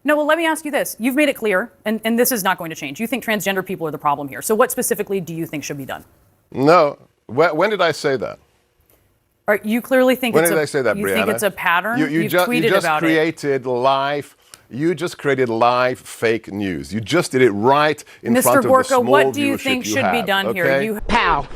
No, well, let me ask you this. You've made it clear, and this is not going to change. You think transgender people are the problem here. So what specifically do you think should be done? No. When did I say that? You clearly think when did I say that, you Brianna? think it's a pattern? You just created live fake news. You just did it right in front of the small viewership you have. Mr. Gorka, what do you think should be done here? Pow.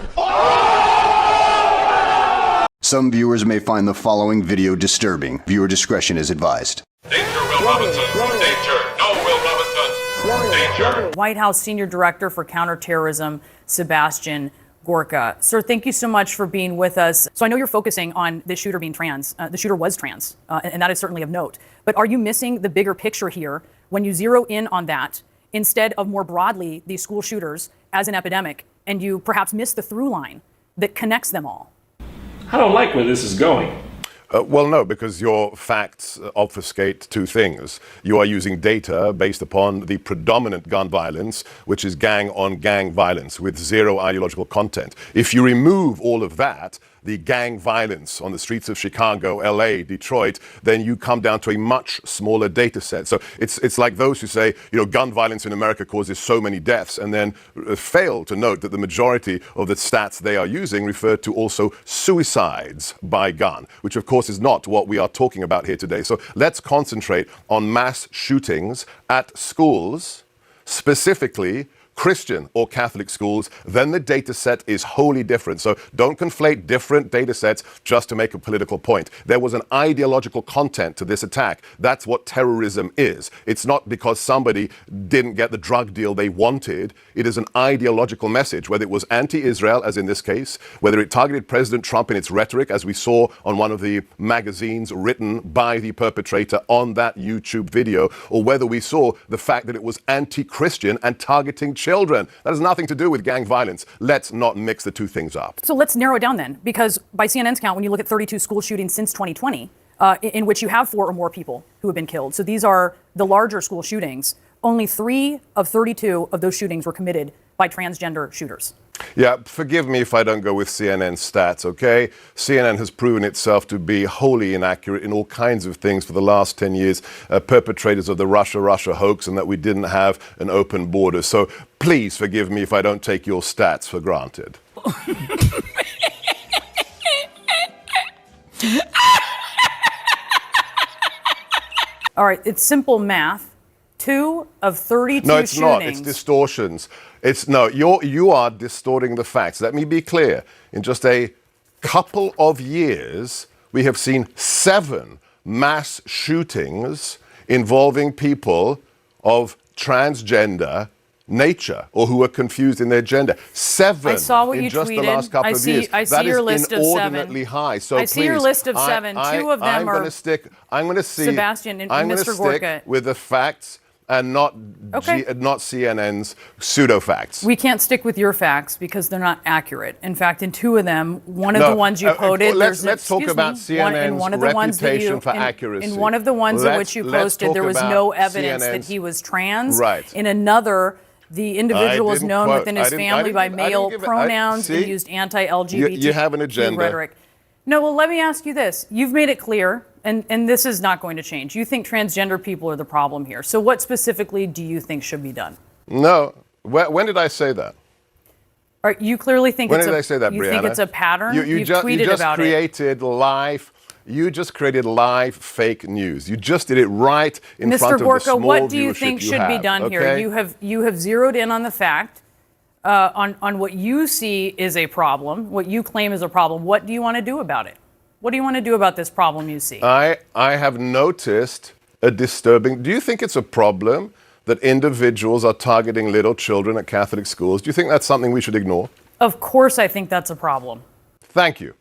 Some viewers may find the following video disturbing. Viewer discretion is advised. Danger, Will Robinson. Danger. No, Will Robinson. Danger. White House Senior Director for Counterterrorism, Sebastian Gorka. Sir, thank you so much for being with us. So I know you're focusing on this shooter being trans. The shooter was trans, and that is certainly of note. But are you missing the bigger picture here when you zero in on that instead of more broadly these school shooters as an epidemic, and you perhaps miss the through line that connects them all? I don't like where this is going. Well, no, because your facts obfuscate two things. You are using data based upon the predominant gun violence, which is gang-on-gang violence with zero ideological content. If you remove all of that, the gang violence on the streets of Chicago, LA, Detroit, then you come down to a much smaller data set. So it's like those who say, gun violence in America causes so many deaths, and then fail to note that the majority of the stats they are using refer to also suicides by gun, which of course is not what we are talking about here today. So let's concentrate on mass shootings at schools, specifically Christian or Catholic schools. Then the data set is wholly different. So don't conflate different data sets just to make a political point. There was an ideological content to this attack. That's what terrorism is. It's not because somebody didn't get the drug deal they wanted. It is an ideological message, whether it was anti-Israel, as in this case, whether it targeted President Trump in its rhetoric, as we saw on one of the magazines written by the perpetrator on that YouTube video, or whether we saw the fact that it was anti-Christian and targeting children. That has nothing to do with gang violence. Let's not mix the two things up. So let's narrow it down then, because by CNN's count, when you look at 32 school shootings since 2020, in which you have 4 or more people who have been killed, so these are the larger school shootings, only 3 of 32 of those shootings were committed by transgender shooters. Yeah, forgive me if I don't go with CNN stats, okay? CNN has proven itself to be wholly inaccurate in all kinds of things for the last 10 years, perpetrators of the Russia hoax, and that we didn't have an open border. So please forgive me if I don't take your stats for granted. All right, it's simple math. 2 of 32 No, it's shootings. not. It's distortions. You are distorting the facts. Let me be clear. In just a couple of years, we have seen 7 mass shootings involving people of transgender nature or who are confused in their gender. 7 I saw what in you just tweeted. the last couple of years. I see your list of 7. That is inordinately high. So I see your list of 7. 2 of them are Sebastian and Mr. Gorka. Stick with the facts and not CNN's pseudo facts. We can't stick with your facts because they're not accurate. In fact, in 2 of them, one of the ones you quoted. Let's talk about CNN's reputation for accuracy. In one of the ones in which you posted, there was no evidence that he was trans. Right. In another, the individual was known within his family by male pronouns and used anti-LGBT you have an agenda. rhetoric. No, well, let me ask you this. You've made it clear, and this is not going to change. You think transgender people are the problem here. So what specifically do you think should be done? No. When did I say that? You clearly think when did I say that, you Brianna? think it's a pattern? You just created live fake news. You just did it right in front of the small viewership you have. Mr. Gorka, what do you think should be done here? You have zeroed in on the fact, on what you see is a problem, what you claim is a problem. What do you want to do about it? What do you want to do about this problem you see? I have noticed a disturbing... Do you think it's a problem that individuals are targeting little children at Catholic schools? Do you think that's something we should ignore? Of course I think that's a problem. Thank you.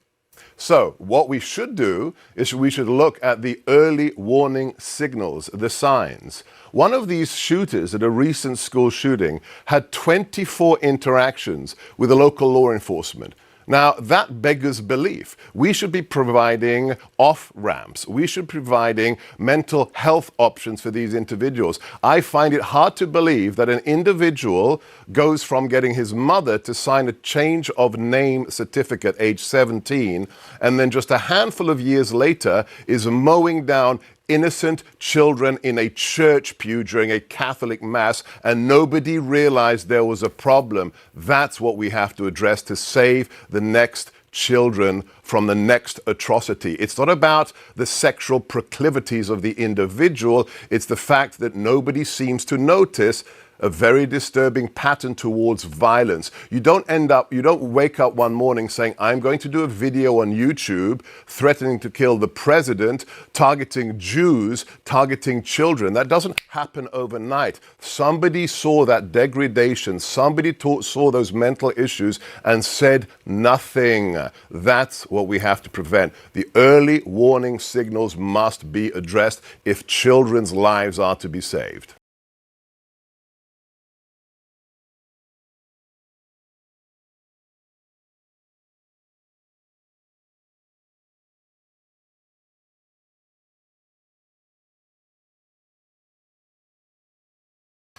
So what we should do is we should look at the early warning signals, the signs. One of these shooters at a recent school shooting had 24 interactions with the local law enforcement. Now, that beggars belief. We should be providing off-ramps. We should be providing mental health options for these individuals. I find it hard to believe that an individual goes from getting his mother to sign a change of name certificate age 17, and then just a handful of years later is mowing down innocent children in a church pew during a Catholic mass, and nobody realized there was a problem. That's what we have to address to save the next children from the next atrocity. It's not about the sexual proclivities of the individual. It's the fact that nobody seems to notice a very disturbing pattern towards violence. You don't wake up one morning saying, I'm going to do a video on YouTube threatening to kill the president, targeting Jews, targeting children. That doesn't happen overnight. Somebody saw that degradation, somebody saw those mental issues and said nothing. That's what we have to prevent. The early warning signals must be addressed if children's lives are to be saved.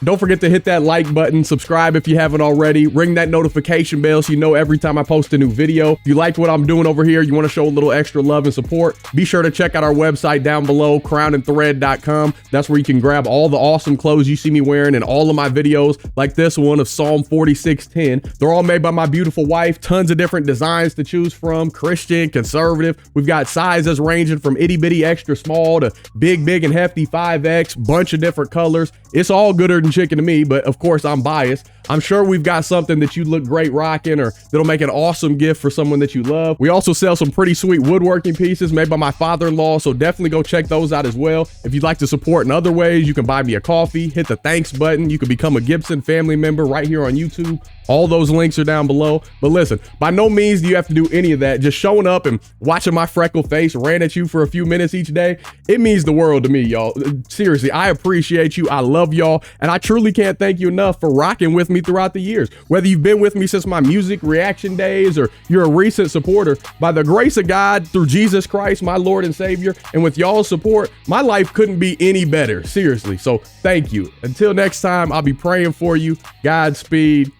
Don't forget to hit that like button, subscribe if you haven't already, ring that notification bell so you know every time I post a new video. If you liked what I'm doing over here, you want to show a little extra love and support, be sure to check out our website down below, crownandthread.com. That's where you can grab all the awesome clothes you see me wearing in all of my videos, like this one of Psalm 46:10. They're all made by my beautiful wife, tons of different designs to choose from, Christian, conservative. We've got sizes ranging from itty bitty extra small to big and hefty 5X, bunch of different colors. It's all gooder than chicken to me, but of course I'm biased. I'm sure we've got something that you look great rocking or that'll make an awesome gift for someone that you love. We also sell some pretty sweet woodworking pieces made by my father-in-law, so definitely go check those out as well. If you'd like to support in other ways, you can buy me a coffee, hit the thanks button. You can become a Gibson family member right here on YouTube. All those links are down below. But listen, by no means do you have to do any of that. Just showing up and watching my freckled face rant at you for a few minutes each day, it means the world to me, y'all. Seriously, I appreciate you. I love y'all. And I truly can't thank you enough for rocking with me throughout the years. Whether you've been with me since my music reaction days or you're a recent supporter, by the grace of God, through Jesus Christ, my Lord and Savior, and with y'all's support, my life couldn't be any better. Seriously. So thank you. Until next time, I'll be praying for you. Godspeed.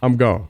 I'm gone.